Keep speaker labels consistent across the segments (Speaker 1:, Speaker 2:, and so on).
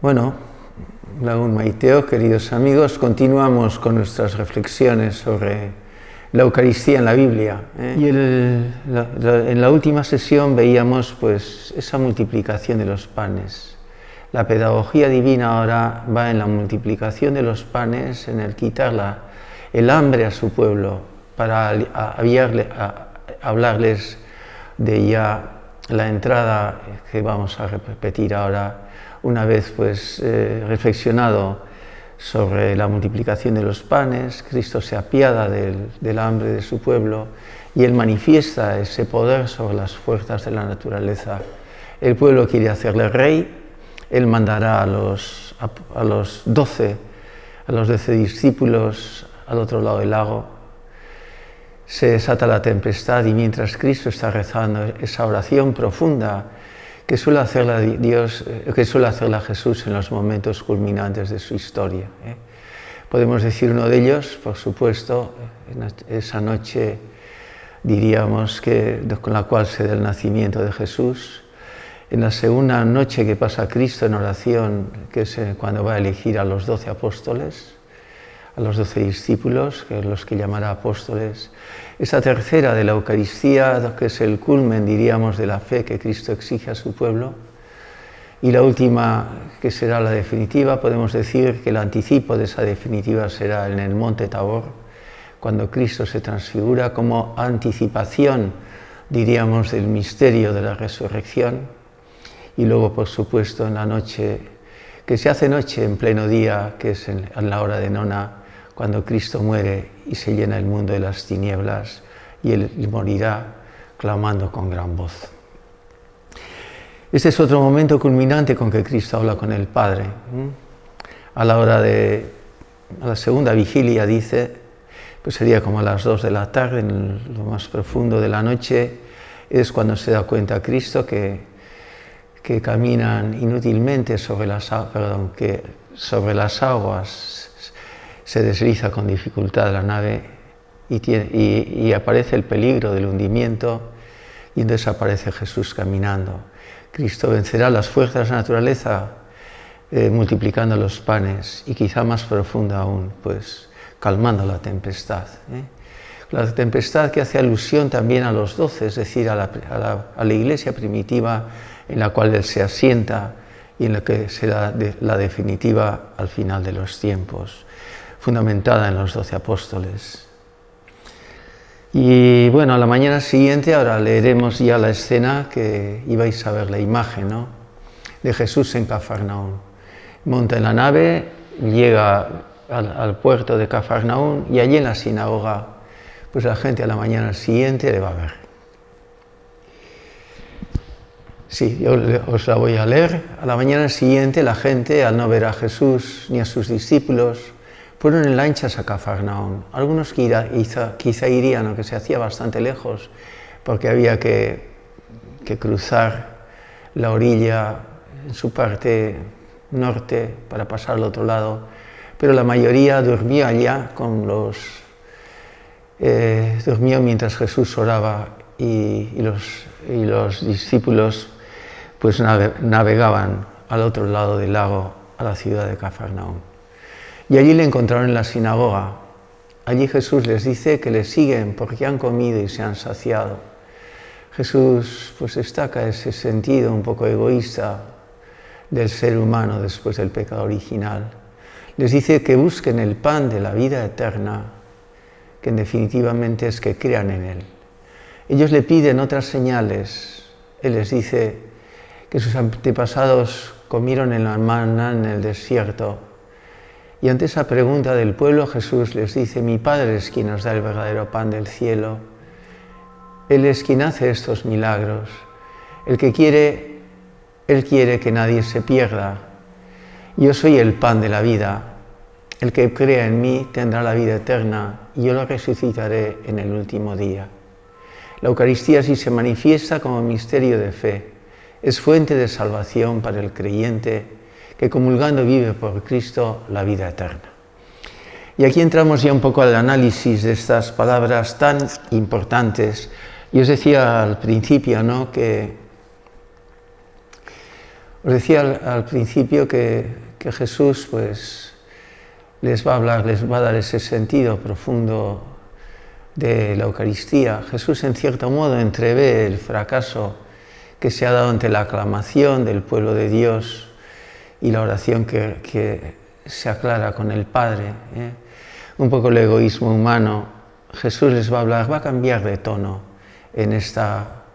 Speaker 1: Bueno, Lagun Maiteo, queridos amigos, continuamos con nuestras reflexiones sobre la Eucaristía en la Biblia. Y en la última sesión veíamos pues esa multiplicación de los panes. La pedagogía divina ahora va en la multiplicación de los panes, en el quitar el hambre a su pueblo, para hablarles de ya la entrada que vamos a repetir ahora, una vez pues reflexionado sobre la multiplicación de los panes. Cristo se apiada del hambre de su pueblo y Él manifiesta ese poder sobre las fuerzas de la naturaleza. El pueblo quiere hacerle rey. Él mandará a los 12 discípulos al otro lado del lago. Se desata la tempestad y mientras Cristo está rezando esa oración profunda que suele hacerla Jesús en los momentos culminantes de su historia. Podemos decir uno de ellos, por supuesto, en esa noche, diríamos, con la cual se da el nacimiento de Jesús. En la segunda noche que pasa Cristo en oración, que es cuando va a elegir a los 12 apóstoles, a los 12 discípulos, que es los que llamará apóstoles. Esa tercera de la Eucaristía, que es el culmen, diríamos, de la fe que Cristo exige a su pueblo. Y la última, que será la definitiva, podemos decir que el anticipo de esa definitiva será en el monte Tabor, cuando Cristo se transfigura como anticipación, diríamos, del misterio de la resurrección. Y luego, por supuesto, en la noche, que se hace noche en pleno día, que es en la hora de nona, cuando Cristo muere y se llena el mundo de las tinieblas y Él morirá clamando con gran voz. Este es otro momento culminante con que Cristo habla con el Padre. A la segunda vigilia, dice, pues sería como a las 2 de la tarde, en lo más profundo de la noche, es cuando se da cuenta Cristo que caminan inútilmente sobre las aguas, se desliza con dificultad la nave y aparece el peligro del hundimiento y entonces aparece Jesús caminando. Cristo vencerá las fuerzas de la naturaleza multiplicando los panes y quizá más profunda aún, pues calmando la tempestad. La tempestad que hace alusión también a los 12, es decir, a la iglesia primitiva en la cual Él se asienta y en la que será la definitiva al final de los tiempos, fundamentada en los 12 apóstoles. Y bueno, a la mañana siguiente ahora leeremos ya la escena que ibais a ver, la imagen, ¿no?, de Jesús en Cafarnaún. Monta en la nave, llega al puerto de Cafarnaún y allí en la sinagoga, pues la gente a la mañana siguiente le va a ver. Sí, yo os la voy a leer. A la mañana siguiente la gente, al no ver a Jesús ni a sus discípulos, fueron en lanchas a Cafarnaún. Algunos quizá irían, aunque se hacía bastante lejos, porque había que cruzar la orilla en su parte norte para pasar al otro lado, pero la mayoría durmió allá durmió mientras Jesús oraba y los discípulos pues navegaban al otro lado del lago, a la ciudad de Cafarnaún. Y allí le encontraron en la sinagoga. Allí Jesús les dice que le siguen porque han comido y se han saciado. Jesús pues destaca ese sentido un poco egoísta del ser humano después del pecado original. Les dice que busquen el pan de la vida eterna, que definitivamente es que crean en Él. Ellos le piden otras señales. Él les dice que sus antepasados comieron el maná en el desierto. Y ante esa pregunta del pueblo, Jesús les dice: mi Padre es quien nos da el verdadero pan del cielo. Él es quien hace estos milagros. Él quiere que nadie se pierda. Yo soy el pan de la vida. El que crea en mí tendrá la vida eterna y yo lo resucitaré en el último día. La Eucaristía así se manifiesta como misterio de fe. Es fuente de salvación para el creyente que comulgando vive por Cristo la vida eterna. Y aquí entramos ya un poco al análisis de estas palabras tan importantes. Yo os decía al principio, ¿no?, que Os decía al principio que Jesús pues, les va a hablar, les va a dar ese sentido profundo de la Eucaristía. Jesús, en cierto modo, entrevé el fracaso que se ha dado ante la aclamación del pueblo de Dios y la oración que se aclara con el Padre. Un poco el egoísmo humano. Jesús les va a hablar, va a cambiar de tono en esta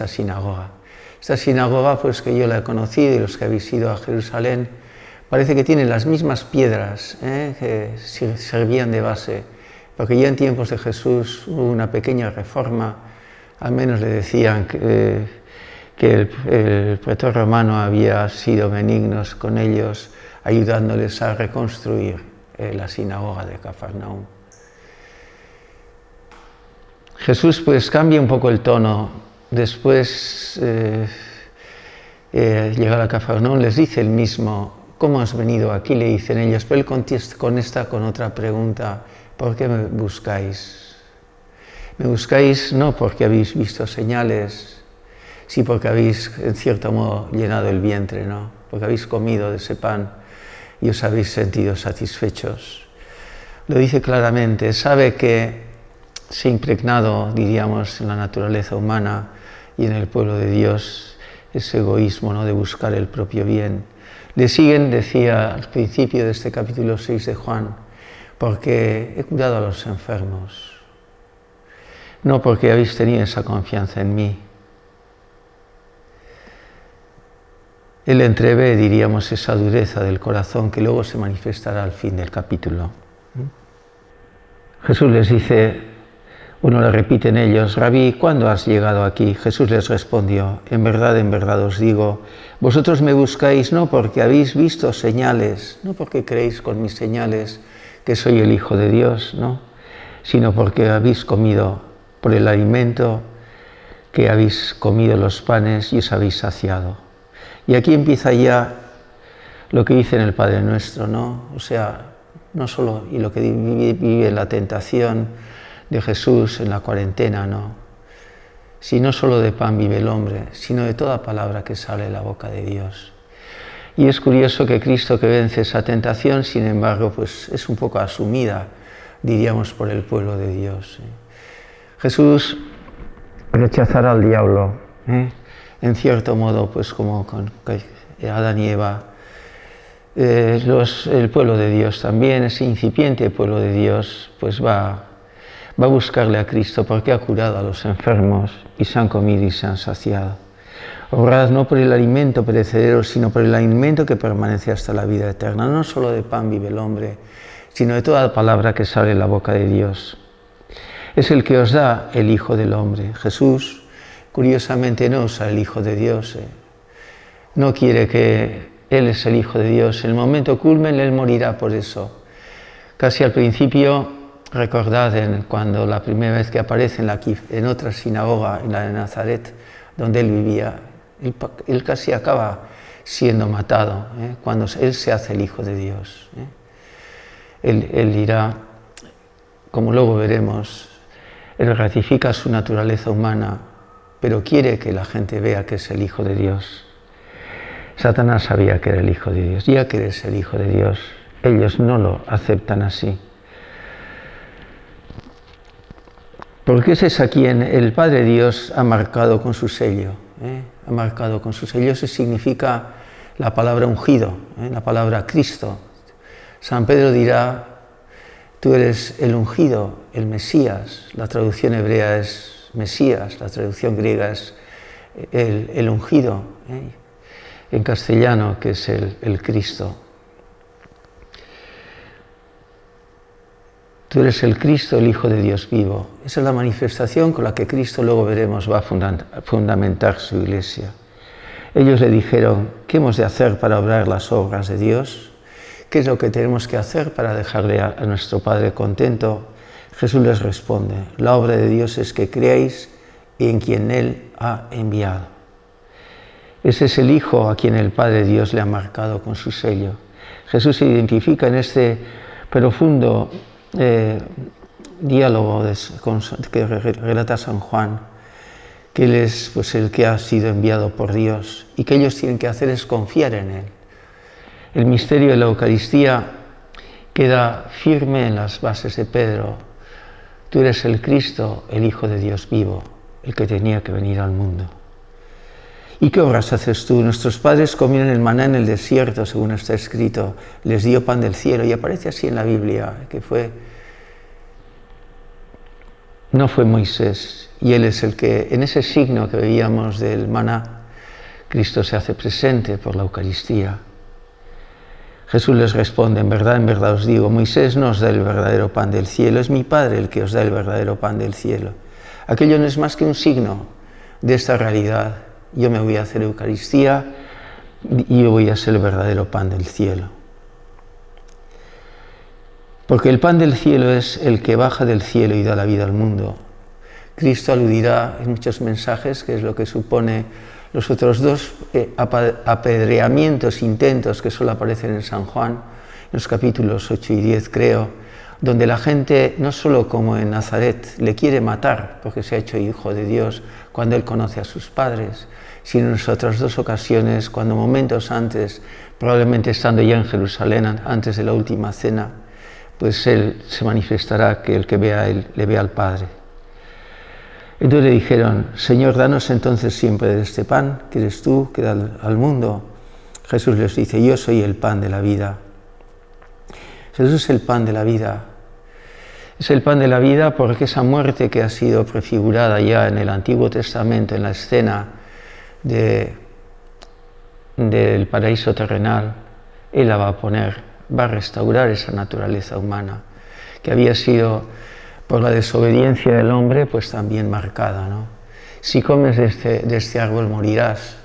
Speaker 1: sinagoga. Esta sinagoga, pues que yo la he conocido y los que habéis ido a Jerusalén, parece que tiene las mismas piedras que servían de base, porque ya en tiempos de Jesús hubo una pequeña reforma, al menos le decían que el pretor romano había sido benigno con ellos, ayudándoles a reconstruir la sinagoga de Cafarnaúm. Jesús pues cambia un poco el tono. Después llega a Cafarnaúm, les dice el mismo, ¿cómo has venido aquí? Le dicen ellos, pero él contesta con otra pregunta, ¿por qué me buscáis? Me buscáis no porque habéis visto señales, sí porque habéis en cierto modo llenado el vientre, ¿no? Porque habéis comido de ese pan y os habéis sentido satisfechos. Lo dice claramente, sabe que se ha impregnado, diríamos, en la naturaleza humana y en el pueblo de Dios ese egoísmo, ¿no?, de buscar el propio bien. Le siguen, decía al principio de este capítulo 6 de Juan, porque he curado a los enfermos, no porque habéis tenido esa confianza en mí. Él entrevé, diríamos, esa dureza del corazón que luego se manifestará al fin del capítulo. Jesús les dice, uno le repiten ellos, Rabí, ¿cuándo has llegado aquí? Jesús les respondió, en verdad os digo, vosotros me buscáis no porque habéis visto señales, no porque creéis con mis señales que soy el Hijo de Dios, ¿no?, sino porque habéis comido por el alimento, que habéis comido los panes y os habéis saciado. Y aquí empieza ya lo que dice en el Padre Nuestro, ¿no? O sea, no solo, y lo que vive en la tentación de Jesús en la cuarentena, ¿no? Si no solo de pan vive el hombre, sino de toda palabra que sale de la boca de Dios. Y es curioso que Cristo, que vence esa tentación, sin embargo, pues es un poco asumida, diríamos, por el pueblo de Dios. Jesús rechazará al diablo, en cierto modo, pues como con Adán y Eva. El pueblo de Dios también, ese incipiente pueblo de Dios, pues va a buscarle a Cristo porque ha curado a los enfermos y se han comido y se han saciado. Obrad no por el alimento perecedero, sino por el alimento que permanece hasta la vida eterna. No solo de pan vive el hombre, sino de toda palabra que sale de la boca de Dios. Es el que os da el Hijo del Hombre. Jesús, curiosamente, no usa el Hijo de Dios. No quiere que Él es el Hijo de Dios. En el momento culmen, Él morirá por eso. Casi al principio, recordad cuando la primera vez que aparece en otra sinagoga, en la de Nazaret, donde Él vivía, Él casi acaba siendo matado, cuando Él se hace el Hijo de Dios. Él dirá, como luego veremos, Él ratifica su naturaleza humana, pero quiere que la gente vea que es el Hijo de Dios. Satanás sabía que era el Hijo de Dios, ya que eres el Hijo de Dios, ellos no lo aceptan así. Porque ese es a quien el Padre Dios ha marcado con su sello. Ha marcado con su sello, eso significa la palabra ungido, la palabra Cristo. San Pedro dirá, tú eres el ungido, el Mesías. La traducción hebrea es Mesías, la traducción griega es el ungido, en castellano, que es el Cristo. Tú eres el Cristo, el Hijo de Dios vivo. Esa es la manifestación con la que Cristo, luego veremos, va a fundamentar su iglesia. Ellos le dijeron, ¿qué hemos de hacer para obrar las obras de Dios? ¿Qué es lo que tenemos que hacer para dejarle a nuestro Padre contento? Jesús les responde, la obra de Dios es que creáis en quien Él ha enviado. Ese es el Hijo a quien el Padre Dios le ha marcado con su sello. Jesús se identifica en este profundo diálogo que relata San Juan, que Él es pues, el que ha sido enviado por Dios y que ellos tienen que hacer es confiar en Él. El misterio de la Eucaristía queda firme en las bases de Pedro. Tú eres el Cristo, el Hijo de Dios vivo, el que tenía que venir al mundo. ¿Y qué obras haces tú? Nuestros padres comieron el maná en el desierto, según está escrito, les dio pan del cielo, y aparece así en la Biblia, que no fue Moisés, y Él es el que, en ese signo que veíamos del maná, Cristo se hace presente por la Eucaristía. Jesús les responde, en verdad os digo, Moisés no os da el verdadero pan del cielo, es mi Padre el que os da el verdadero pan del cielo. Aquello no es más que un signo de esta realidad. Yo me voy a hacer Eucaristía y yo voy a ser el verdadero pan del cielo. Porque el pan del cielo es el que baja del cielo y da la vida al mundo. Cristo aludirá en muchos mensajes, que es lo que supone los otros dos apedreamientos, intentos que solo aparecen en San Juan, en los capítulos 8 y 10 creo, donde la gente, no solo como en Nazaret, le quiere matar porque se ha hecho hijo de Dios cuando Él conoce a sus padres, sino en las otras dos ocasiones, cuando momentos antes, probablemente estando ya en Jerusalén, antes de la última cena, pues Él se manifestará que el que vea a Él, le vea al Padre. Entonces le dijeron, Señor, danos entonces siempre de este pan, que eres tú, que da al mundo. Jesús les dice, yo soy el pan de la vida. Jesús es el pan de la vida. Es el pan de la vida porque esa muerte que ha sido prefigurada ya en el Antiguo Testamento, en la escena del paraíso terrenal, Él la va a poner, va a restaurar esa naturaleza humana que había sido por la desobediencia del hombre, pues también marcada, ¿no? Si comes de este árbol morirás,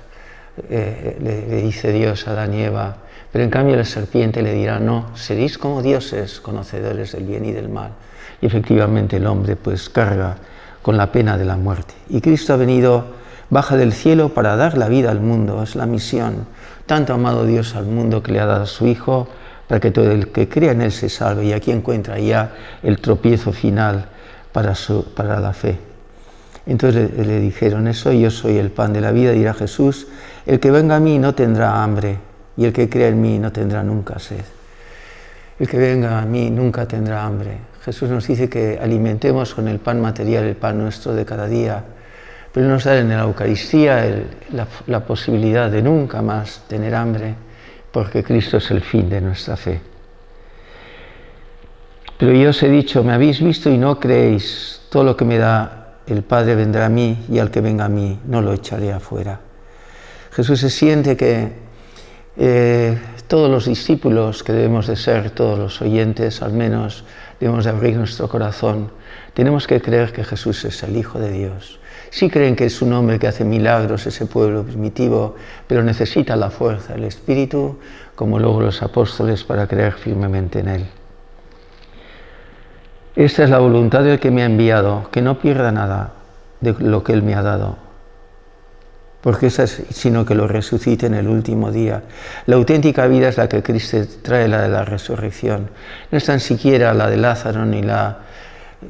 Speaker 1: le dice Dios a Adán y Eva, pero en cambio la serpiente le dirá, no, seréis como dioses, conocedores del bien y del mal. Y efectivamente el hombre pues carga con la pena de la muerte. Y Cristo ha venido, baja del cielo para dar la vida al mundo, es la misión. Tanto ha amado Dios al mundo que le ha dado a su Hijo, para que todo el que crea en Él se salve, y aquí encuentra ya el tropiezo final para la fe. Entonces le dijeron eso, yo soy el pan de la vida, dirá Jesús, el que venga a mí no tendrá hambre, y el que crea en mí no tendrá nunca sed. El que venga a mí nunca tendrá hambre. Jesús nos dice que alimentemos con el pan material, el pan nuestro de cada día, pero nos da en la Eucaristía la posibilidad de nunca más tener hambre, porque Cristo es el fin de nuestra fe. Pero yo os he dicho, me habéis visto y no creéis, todo lo que me da el Padre vendrá a mí, y al que venga a mí no lo echaré afuera. Jesús se siente que todos los discípulos que debemos de ser, todos los oyentes al menos, debemos de abrir nuestro corazón. Tenemos que creer que Jesús es el Hijo de Dios. Sí creen que es un hombre que hace milagros, ese pueblo primitivo, pero necesita la fuerza, el Espíritu, como luego los apóstoles, para creer firmemente en Él. Esta es la voluntad del que me ha enviado, que no pierda nada de lo que Él me ha dado, sino que lo resucite en el último día. La auténtica vida es la que Cristo trae, la de la resurrección. No es tan siquiera la de Lázaro, ni la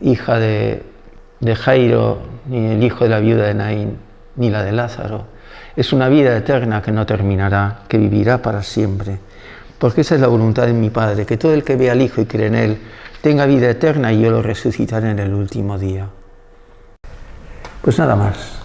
Speaker 1: hija de Jairo, ni el hijo de la viuda de Naín, ni la de Lázaro. Es una vida eterna que no terminará, que vivirá para siempre. Porque esa es la voluntad de mi Padre, que todo el que vea al Hijo y cree en Él tenga vida eterna, y yo lo resucitaré en el último día. Pues nada más.